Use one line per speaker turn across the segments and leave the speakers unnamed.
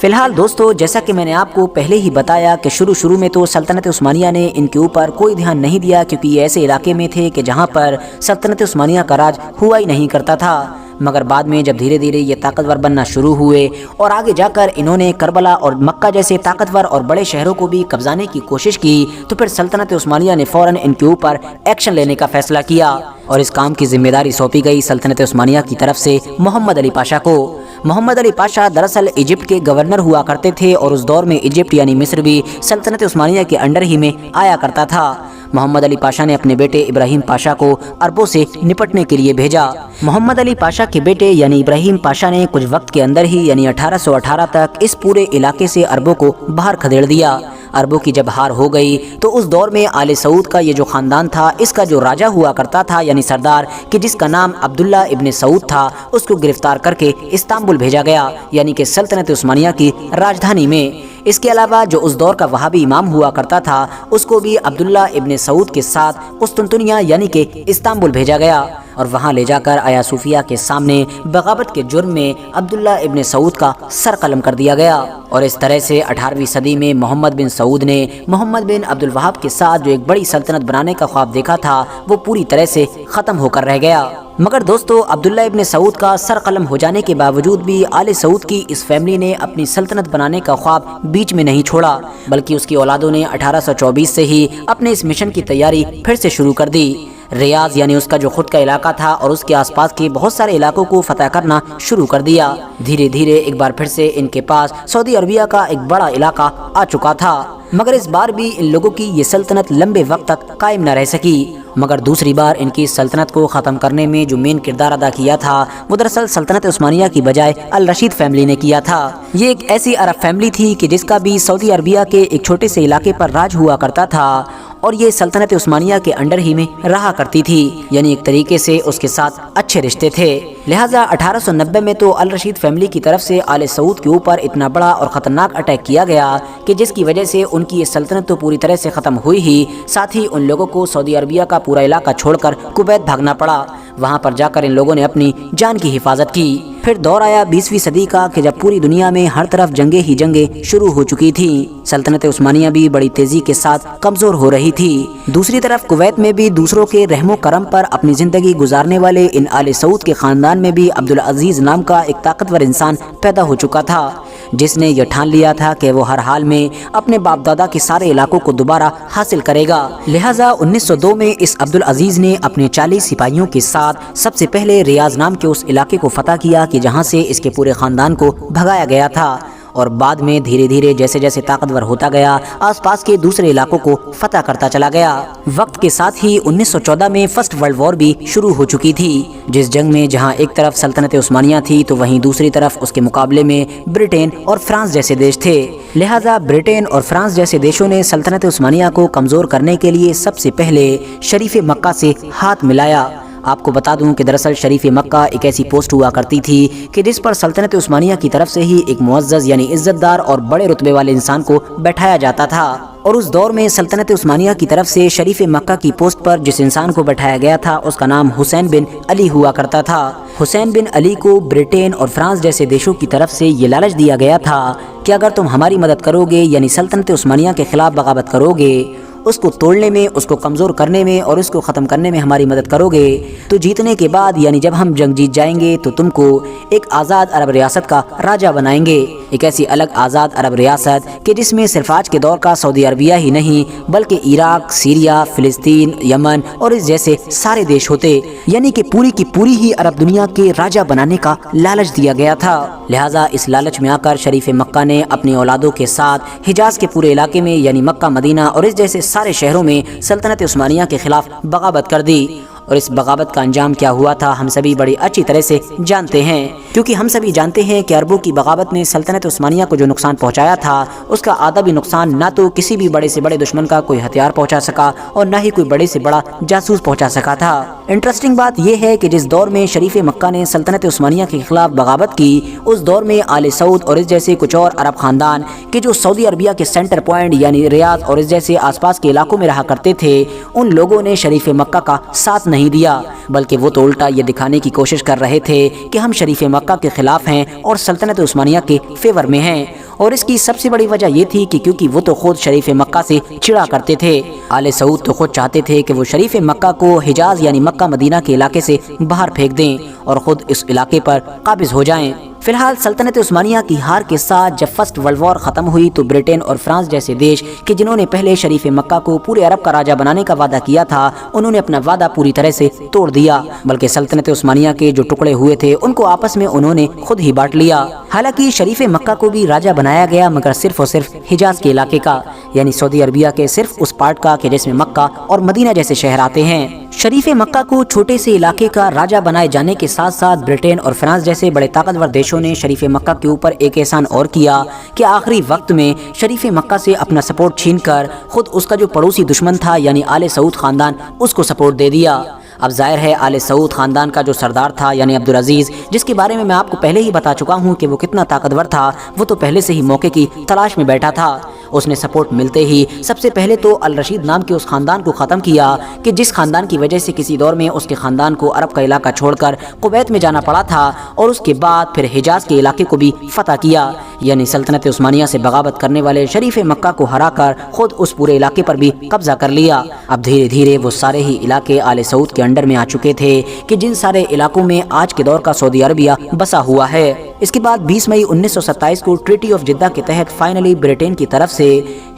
فی الحال دوستو، جیسا کہ میں نے آپ کو پہلے ہی بتایا کہ شروع میں تو سلطنت عثمانیہ نے ان کے اوپر کوئی دھیان نہیں دیا، کیونکہ یہ ایسے علاقے میں تھے کہ جہاں پر سلطنت عثمانیہ کا راج ہوا ہی نہیں کرتا تھا۔ مگر بعد میں جب دھیرے دھیرے یہ طاقتور بننا شروع ہوئے اور آگے جا کر انہوں نے کربلا اور مکہ جیسے طاقتور اور بڑے شہروں کو بھی قبضانے کی کوشش کی، تو پھر سلطنت عثمانیہ نے فوراً ان کے اوپر ایکشن لینے کا فیصلہ کیا اور اس کام کی ذمہ داری سونپی گئی سلطنت عثمانیہ کی طرف سے محمد علی پاشا کو۔ محمد علی پاشا دراصل ایجپٹ کے گورنر ہوا کرتے تھے اور اس دور میں ایجپٹ یعنی مصر بھی سلطنت عثمانیہ کے انڈر ہی میں آیا کرتا تھا۔ محمد علی پاشا نے اپنے بیٹے ابراہیم پاشا کو عربوں سے نپٹنے کے لیے بھیجا۔ محمد علی پاشا کے بیٹے یعنی ابراہیم پاشا نے کچھ وقت کے اندر ہی یعنی 1818 تک اس پورے علاقے سے عربوں کو باہر کھدیڑ دیا۔ عربوں کی جب ہار ہو گئی تو اس دور میں آل سعود کا یہ جو خاندان تھا، اس کا جو راجہ ہوا کرتا تھا یعنی سردار، کہ جس کا نام عبداللہ ابن سعود تھا، اس کو گرفتار کر کے استنبول بھیجا گیا، یعنی کہ سلطنت عثمانیہ کی راجدھانی میں۔ اس کے علاوہ جو اس دور کا وہابی امام ہوا کرتا تھا، اس کو بھی عبداللہ ابن سعود کے ساتھ قسطنطنیہ یعنی کہ استنبول بھیجا گیا اور وہاں لے جا کر آیا صوفیہ کے سامنے بغاوت کے جرم میں عبداللہ ابن سعود کا سر قلم کر دیا گیا۔ اور اس طرح سے 18ویں صدی میں محمد بن سعود نے محمد بن عبد الوہاب کے ساتھ جو ایک بڑی سلطنت بنانے کا خواب دیکھا تھا، وہ پوری طرح سے ختم ہو کر رہ گیا۔ مگر دوستو، عبداللہ ابن سعود کا سر قلم ہو جانے کے باوجود بھی آل سعود کی اس فیملی نے اپنی سلطنت بنانے کا خواب بیچ میں نہیں چھوڑا، بلکہ اس کی اولادوں نے 1824 سے ہی اپنے اس مشن کی تیاری پھر سے شروع کر دی۔ ریاض یعنی اس کا جو خود کا علاقہ تھا اور اس کے آس پاس کے بہت سارے علاقوں کو فتح کرنا شروع کر دیا۔ دھیرے دھیرے ایک بار پھر سے ان کے پاس سعودی عربیہ کا ایک بڑا علاقہ آ چکا تھا، مگر اس بار بھی ان لوگوں کی یہ سلطنت لمبے وقت تک قائم نہ رہ سکی۔ مگر دوسری بار ان کی سلطنت کو ختم کرنے میں جو مین کردار ادا کیا تھا، وہ دراصل سلطنت عثمانیہ کی بجائے الرشید فیملی نے کیا تھا۔ یہ ایک ایسی عرب فیملی تھی کہ جس کا بھی سعودی عربیہ کے ایک چھوٹے سے علاقے پر راج ہوا کرتا تھا اور یہ سلطنت عثمانیہ کے انڈر ہی میں رہا کرتی تھی، یعنی ایک طریقے سے اس کے ساتھ اچھے رشتے تھے۔ لہٰذا 1890 میں تو الرشید فیملی کی طرف سے آل سعود کے اوپر اتنا بڑا اور خطرناک اٹیک کیا گیا کہ جس کی وجہ سے ان کی یہ سلطنت تو پوری طرح سے ختم ہوئی ہی، ساتھ ہی ان لوگوں کو سعودی عربیہ کا پورا علاقہ چھوڑ کر کویت بھاگنا پڑا۔ وہاں پر جا کر ان لوگوں نے اپنی جان کی حفاظت کی۔ پھر دور آیا 20ویں صدی کا کہ جب پوری دنیا میں ہر طرف جنگیں ہی جنگیں شروع ہو چکی تھیں۔ سلطنت عثمانیہ بھی بڑی تیزی کے ساتھ کمزور ہو رہی تھی۔ دوسری طرف کویت میں بھی دوسروں کے رحم و کرم پر اپنی زندگی گزارنے والے ان آل سعود کے خاندان میں بھی عبدالعزیز نام کا ایک طاقتور انسان پیدا ہو چکا تھا، جس نے یہ ٹھان لیا تھا کہ وہ ہر حال میں اپنے باپ دادا کے سارے علاقوں کو دوبارہ حاصل کرے گا۔ لہٰذا 1902 میں اس عبدالعزیز نے اپنے 40 سپاہیوں کے ساتھ سب سے پہلے ریاض نام کے اس علاقے کو فتح کیا کہ جہاں سے اس کے پورے خاندان کو بھگایا گیا تھا، اور بعد میں دھیرے دھیرے جیسے جیسے طاقتور ہوتا گیا آس پاس کے دوسرے علاقوں کو فتح کرتا چلا گیا۔ وقت کے ساتھ ہی 1914 میں فرسٹ ورلڈ وار بھی شروع ہو چکی تھی، جس جنگ میں جہاں ایک طرف سلطنت عثمانیہ تھی تو وہیں دوسری طرف اس کے مقابلے میں برٹین اور فرانس جیسے دیش تھے۔ لہٰذا برٹین اور فرانس جیسے دیشوں نے سلطنت عثمانیہ کو کمزور کرنے کے لیے سب سے پہلے شریف مکہ سے ہاتھ ملایا۔ آپ کو بتا دوں کہ دراصل شریف مکہ ایک ایسی پوسٹ ہوا کرتی تھی کہ جس پر سلطنت عثمانیہ کی طرف سے ہی ایک معزز یعنی عزت دار اور بڑے رتبے والے انسان کو بیٹھایا جاتا تھا، اور اس دور میں سلطنت عثمانیہ کی طرف سے شریف مکہ کی پوسٹ پر جس انسان کو بیٹھایا گیا تھا اس کا نام حسین بن علی ہوا کرتا تھا۔ حسین بن علی کو برٹین اور فرانس جیسے دیشوں کی طرف سے یہ لالچ دیا گیا تھا کہ اگر تم ہماری مدد کرو گے یعنی سلطنت عثمانیہ کے خلاف بغاوت کرو گے، اس کو توڑنے میں، اس کو کمزور کرنے میں اور اس کو ختم کرنے میں ہماری مدد کرو گے، تو جیتنے کے بعد یعنی جب ہم جنگ جیت جائیں گے تو تم کو ایک آزاد عرب ریاست کا راجہ بنائیں گے، ایک ایسی الگ آزاد عرب ریاست کہ جس میں صرف آج کے دور کا سعودی عربیہ ہی نہیں بلکہ عراق، سیریا، فلسطین، یمن اور اس جیسے سارے دیش ہوتے، یعنی کہ پوری کی پوری ہی عرب دنیا کے راجہ بنانے کا لالچ دیا گیا تھا۔ لہٰذا اس لالچ میں آ کر شریف مکہ نے اپنی اولادوں کے ساتھ حجاز کے پورے علاقے میں یعنی مکہ، مدینہ اور اس جیسے سارے شہروں میں سلطنت عثمانیہ کے خلاف بغاوت کر دی، اور اس بغاوت کا انجام کیا ہوا تھا ہم سبھی بڑی اچھی طرح سے جانتے ہیں، کیونکہ ہم سبھی جانتے ہیں کہ عربوں کی بغاوت نے سلطنت عثمانیہ کو جو نقصان پہنچایا تھا اس کا آدھا بھی نقصان نہ تو کسی بھی بڑے سے بڑے دشمن کا کوئی ہتھیار پہنچا سکا اور نہ ہی کوئی بڑے سے بڑا جاسوس پہنچا سکا تھا۔ انٹرسٹنگ بات یہ ہے کہ جس دور میں شریف مکہ نے سلطنت عثمانیہ کے خلاف بغاوت کی، اس دور میں آل سعود اور اس جیسے کچھ اور عرب خاندان کہ جو سعودی عربیہ کے سینٹر پوائنٹ یعنی ریاض اور اس جیسے آس پاس کے علاقوں میں رہا کرتے تھے، ان لوگوں نے شریف مکہ کا ساتھ نہیں دیا، بلکہ وہ تو الٹا یہ دکھانے کی کوشش کر رہے تھے کہ ہم شریف مکہ کے خلاف ہیں اور سلطنت عثمانیہ کے فیور میں ہیں، اور اس کی سب سے بڑی وجہ یہ تھی کہ کیونکہ وہ تو خود شریف مکہ سے چڑا کرتے تھے۔ آل سعود تو خود چاہتے تھے کہ وہ شریف مکہ کو حجاز یعنی مکہ مدینہ کے علاقے سے باہر پھینک دیں اور خود اس علاقے پر قابض ہو جائیں۔ فی الحال سلطنت عثمانیہ کی ہار کے ساتھ جب فرسٹ ورلڈ وار ختم ہوئی تو برٹن اور فرانس جیسے دیش کہ جنہوں نے پہلے شریف مکہ کو پورے عرب کا راجہ بنانے کا وعدہ کیا تھا، انہوں نے اپنا وعدہ پوری طرح سے توڑ دیا، بلکہ سلطنت عثمانیہ کے جو ٹکڑے ہوئے تھے ان کو آپس میں انہوں نے خود ہی بانٹ لیا۔ حالانکہ شریف مکہ کو بھی راجہ بنایا گیا، مگر صرف اور صرف حجاز کے علاقے کا، یعنی سعودی عربیہ کے صرف اس پارٹ کا کہ جس میں مکہ اور مدینہ جیسے شہر آتے ہیں۔ شریف مکہ کو چھوٹے سے علاقے کا راجہ بنائے جانے کے ساتھ ساتھ برٹن اور فرانس جیسے بڑے طاقتور دیشوں نے شریف مکہ کے اوپر ایک احسان اور کیا کہ آخری وقت میں شریف مکہ سے اپنا سپورٹ چھین کر خود اس کا جو پڑوسی دشمن تھا یعنی آل سعود خاندان، اس کو سپورٹ دے دیا۔ اب ظاہر ہے آل سعود خاندان کا جو سردار تھا یعنی عبدالعزیز، جس کے بارے میں آپ کو پہلے ہی بتا چکا ہوں کہ وہ کتنا طاقتور تھا، وہ تو پہلے سے ہی موقع کی تلاش میں بیٹھا تھا۔ اس نے سپورٹ ملتے ہی سب سے پہلے تو الرشید نام کے اس خاندان کو ختم کیا کہ جس خاندان کی وجہ سے کسی دور میں اس کے خاندان کو عرب کا علاقہ چھوڑ کر کویت میں جانا پڑا تھا، اور اس کے بعد پھر حجاز کے علاقے کو بھی فتح کیا، یعنی سلطنت عثمانیہ سے بغاوت کرنے والے شریف مکہ کو ہرا کر خود اس پورے علاقے پر بھی قبضہ کر لیا۔ اب دھیرے دھیرے وہ سارے ہی علاقے آل سعود کے انڈر میں آ چکے تھے کہ جن سارے علاقوں میں آج کے دور کا سعودی عربیہ بسا ہوا ہے۔ اس کے بعد 20 مئی 1927 کو ٹریٹی آف جدہ کے تحت فائنلی برٹن کی طرف سے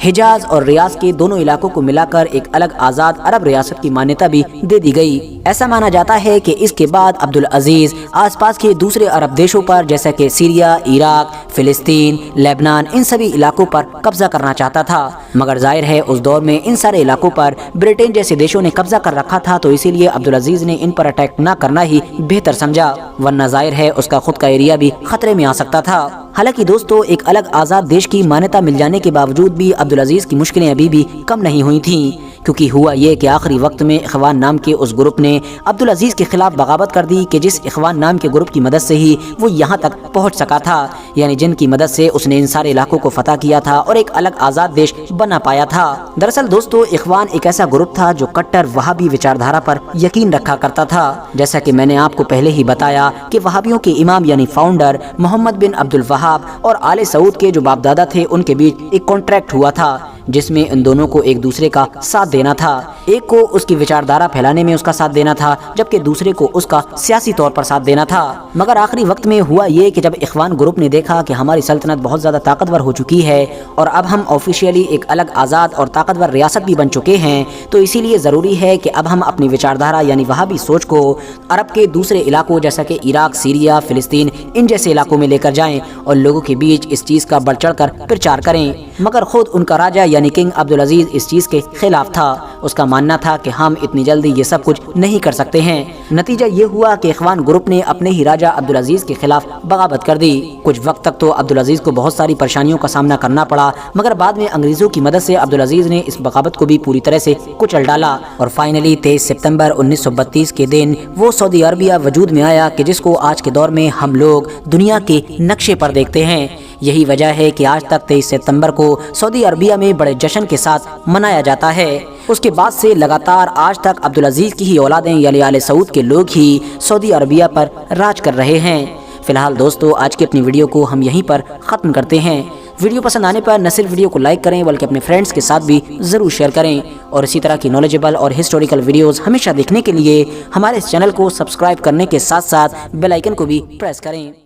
حجاز اور ریاض کے دونوں علاقوں کو ملا کر ایک الگ آزاد عرب ریاست کی مانیتا بھی دے دی گئی۔ ایسا مانا جاتا ہے کہ اس کے بعد عبدالعزیز آس پاس کے دوسرے عرب دیشوں پر جیسا کہ سیریا، عراق، فلسطین، لیبنان، ان سبھی علاقوں پر قبضہ کرنا چاہتا تھا، مگر ظاہر ہے اس دور میں ان سارے علاقوں پر برٹن جیسے دیشوں نے قبضہ کر رکھا تھا، تو اسی لیے عبدالعزیز نے ان پر اٹیک نہ کرنا ہی بہتر سمجھا، ورنہ ظاہر ہے اس کا خود کا ایریا بھی خطرے میں آ سکتا تھا۔ حالانکہ دوستو ایک الگ آزاد دیش کی مانیتا مل جانے کے باوجود بھی عبدالعزیز کی مشکلیں ابھی بھی کم نہیں ہوئی تھیں، کیونکہ ہوا یہ کہ آخری وقت میں اخوان نام کے اس گروپ نے عبدالعزیز کے خلاف بغاوت کر دی کہ جس اخوان نام کے گروپ کی مدد سے ہی وہ یہاں تک پہنچ سکا تھا، یعنی جن کی مدد سے اس نے ان سارے علاقوں کو فتح کیا تھا اور ایک الگ آزاد دیش بنا پایا تھا۔ دراصل دوستو اخوان ایک ایسا گروپ تھا جو کٹر وہابی وچاردھارا پر یقین رکھا کرتا تھا، جیسا کہ میں نے آپ کو پہلے ہی بتایا کہ وہابیوں کے امام یعنی فاؤنڈر محمد بن عبد الوہاب اور آل سعود کے جو باپ دادا تھے ان کے بیچ ایک کانٹریکٹ ہوا تھا، جس میں ان دونوں کو ایک دوسرے کا ساتھ دینا تھا، ایک کو اس کی وچاردھارا پھیلانے میں اس کا ساتھ دینا تھا، جبکہ دوسرے کو اس کا سیاسی طور پر ساتھ دینا تھا۔ مگر آخری وقت میں ہوا یہ کہ جب اخوان گروپ نے دیکھا کہ ہماری سلطنت بہت زیادہ طاقتور ہو چکی ہے اور اب ہم آفیشیلی ایک الگ آزاد اور طاقتور ریاست بھی بن چکے ہیں، تو اسی لیے ضروری ہے کہ اب ہم اپنی وچاردھارا یعنی وہابی سوچ کو عرب کے دوسرے علاقوں جیسا کہ عراق، سیریا، فلسطین ان جیسے علاقوں میں لے کر جائیں اور لوگوں کے بیچ اس چیز کا بڑھ چڑھ کر پرچار کریں۔ مگر خود ان کا راجہ یعنی کنگ عبدالعزیز اس چیز کے خلاف تھا، اس کا ماننا تھا کہ ہم اتنی جلدی یہ سب کچھ نہیں کر سکتے ہیں۔ نتیجہ یہ ہوا کہ اخوان گروپ نے اپنے ہی راجہ عبدالعزیز کے خلاف بغاوت کر دی۔ کچھ وقت تک تو عبدالعزیز کو بہت ساری پریشانیوں کا سامنا کرنا پڑا، مگر بعد میں انگریزوں کی مدد سے عبدالعزیز نے اس بغاوت کو بھی پوری طرح سے کچل ڈالا اور فائنلی 23 ستمبر 1932 کے دن وہ سعودی عربیہ وجود میں آیا کہ جس کو آج کے دور میں ہم لوگ دنیا کے نقشے پر دیکھتے ہیں۔ یہی وجہ ہے کہ آج تک 23 ستمبر کو سعودی عربیہ میں بڑے جشن کے ساتھ منایا جاتا ہے۔ اس کے بعد سے لگاتار آج تک عبدالعزیز کی ہی اولادیں یعنی آل سعود کے لوگ ہی سعودی عربیہ پر راج کر رہے ہیں۔ فی الحال دوستو آج کی اپنی ویڈیو کو ہم یہیں پر ختم کرتے ہیں۔ ویڈیو پسند آنے پر نہ صرف ویڈیو کو لائک کریں بلکہ اپنے فرینڈز کے ساتھ بھی ضرور شیئر کریں، اور اسی طرح کی نالجبل اور ہسٹوریکل ویڈیوز ہمیشہ دیکھنے کے لیے ہمارے اس چینل کو سبسکرائب کرنے کے ساتھ ساتھ بیل آئیکن کو بھی پریس کریں۔